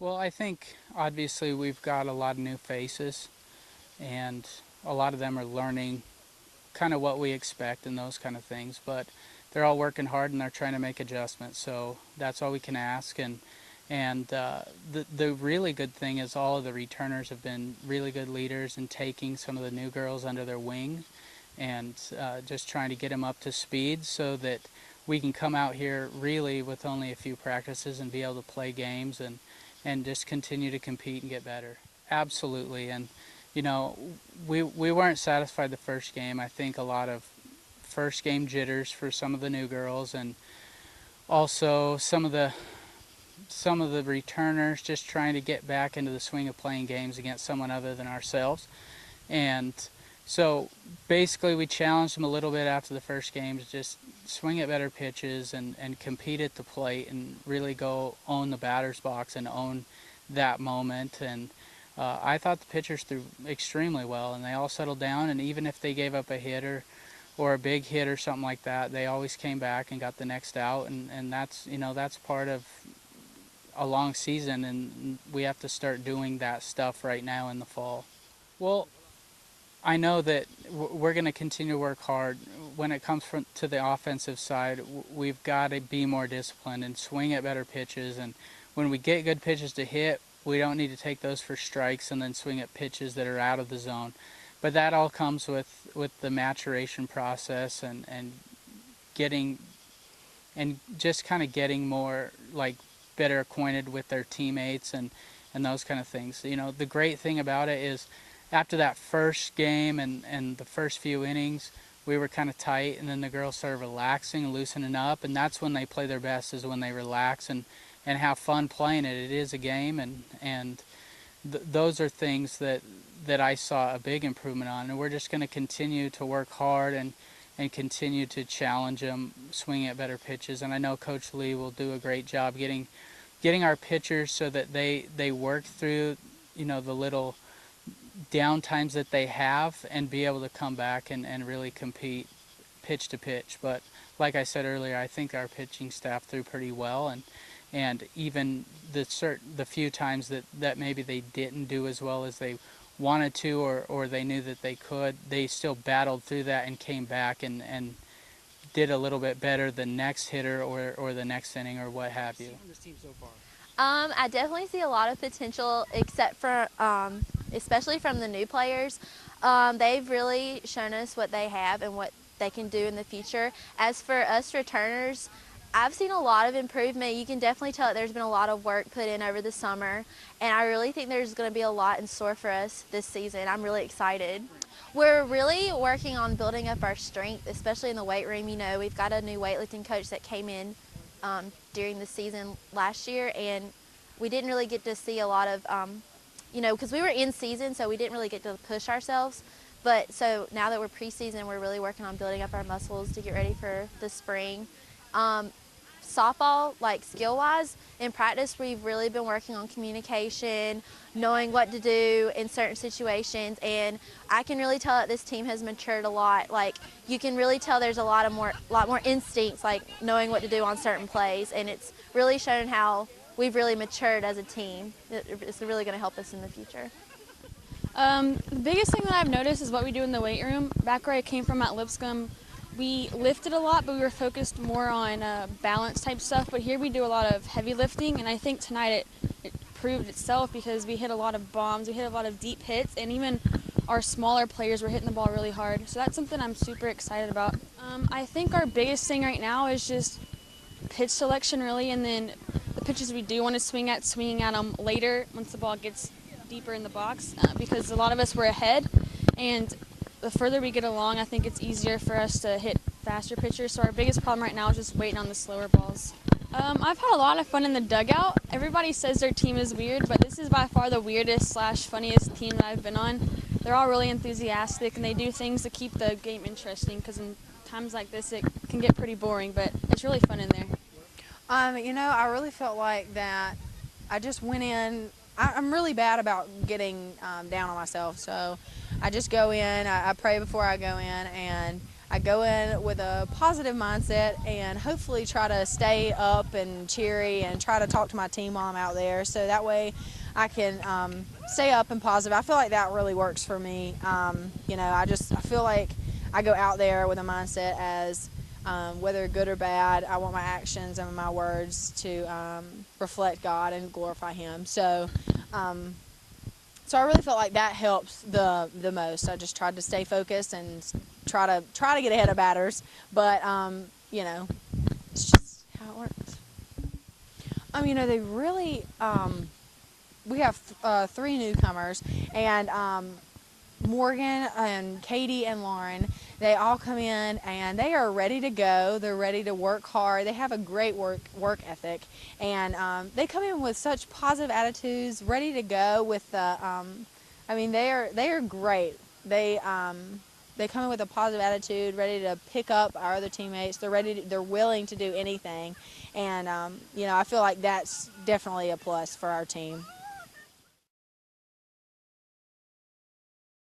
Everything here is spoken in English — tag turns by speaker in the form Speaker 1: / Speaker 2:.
Speaker 1: Well, I think obviously we've got a lot of new faces, and a lot of them are learning kind of what we expect and those kind of things. But they're all working hard and they're trying to make adjustments. So that's all we can ask. And the really good thing is all of the returners have been really good leaders in taking some of the new girls under their wing and just trying to get them up to speed so that we can come out here really with only a few practices and be able to play games and just continue to compete and get better. Absolutely. And you know, we weren't satisfied the first game. I think a lot of first game jitters for some of the new girls, and also some of the returners just trying to get back into the swing of playing games against someone other than ourselves. And so basically we challenged them a little bit after the first game to just swing at better pitches and compete at the plate and really go own the batter's box and own that moment. And I thought the pitchers threw extremely well, and they all settled down, and even if they gave up a hit or a big hit or something like that, they always came back and got the next out, and that's, you know, that's part of a long season, and we have to start doing that stuff right now in the fall. Well, I know that we're going to continue to work hard. When it comes to the offensive side, we've got to be more disciplined and swing at better pitches, and when we get good pitches to hit, we don't need to take those for strikes and then swing at pitches that are out of the zone. But that all comes with the maturation process and getting and just kind of getting more like better acquainted with their teammates and those kind of things. You know, the great thing about it is after that first game and the first few innings, we were kind of tight, and then the girls started relaxing and loosening up, and that's when they play their best, is when they relax and have fun playing it. It is a game, and those are things that I saw a big improvement on, and we're just going to continue to work hard and continue to challenge them, swing at better pitches. And I know Coach Lee will do a great job getting our pitchers so that they work through, you know, the little down times that they have and be able to come back and really compete pitch to pitch. But like I said earlier, I think our pitching staff threw pretty well, and even the few times that maybe they didn't do as well as they wanted to or they knew that they could, they still battled through that and came back and did a little bit better the next hitter or the next inning or what have you.
Speaker 2: This team so far?
Speaker 3: I definitely see a lot of potential, except for especially from the new players. They've really shown us what they have and what they can do in the future. As for us returners, I've seen a lot of improvement. You can definitely tell that there's been a lot of work put in over the summer, and I really think there's going to be a lot in store for us this season. I'm really excited. We're really working on building up our strength, especially in the weight room. You know, we've got a new weightlifting coach that came in during the season last year, and we didn't really get to see a lot of, you know, because we were in season, so we didn't really get to push ourselves. But so now that we're preseason, we're really working on building up our muscles to get ready for the spring. Softball, like skill-wise, in practice we've really been working on communication, knowing what to do in certain situations, and I can really tell that this team has matured a lot. Like, you can really tell there's a lot more instincts, like knowing what to do on certain plays, and it's really shown how we've really matured as a team. It's really going to help us in the future.
Speaker 4: The biggest thing that I've noticed is what we do in the weight room. Back where I came from at Lipscomb, we lifted a lot, but we were focused more on balance type stuff. But here we do a lot of heavy lifting, and I think tonight it proved itself because we hit a lot of bombs, we hit a lot of deep hits, and even our smaller players were hitting the ball really hard. So that's something I'm super excited about. I think our biggest thing right now is just pitch selection, really, and then the pitches we do want to swinging at them later once the ball gets deeper in the box, because a lot of us were ahead, and the further we get along, I think it's easier for us to hit faster pitchers. So our biggest problem right now is just waiting on the slower balls. I've had a lot of fun in the dugout. Everybody says their team is weird, but this is by far the weirdest / funniest team that I've been on. They're all really enthusiastic, and they do things to keep the game interesting, because in times like this it can get pretty boring, but it's really fun in there.
Speaker 5: You know, I really felt like that I just went in. I'm really bad about getting down on myself, so I just go in, I pray before I go in, and I go in with a positive mindset and hopefully try to stay up and cheery and try to talk to my team while I'm out there, so that way I can stay up and positive. I feel like that really works for me. You know, I feel like I go out there with a mindset as whether good or bad, I want my actions and my words to reflect God and glorify Him. So I really felt like that helps the most. I just tried to stay focused and try to get ahead of batters, but you know, it's just how it works. You know, they really we have 3 newcomers, and Morgan and Katie and Lauren, they all come in and they are ready to go. They're ready to work hard. They have a great work ethic, and they come in with such positive attitudes, ready to go with the I mean, they are great. They come in with a positive attitude, ready to pick up our other teammates. They're willing to do anything, and you know, I feel like that's definitely a plus for our team.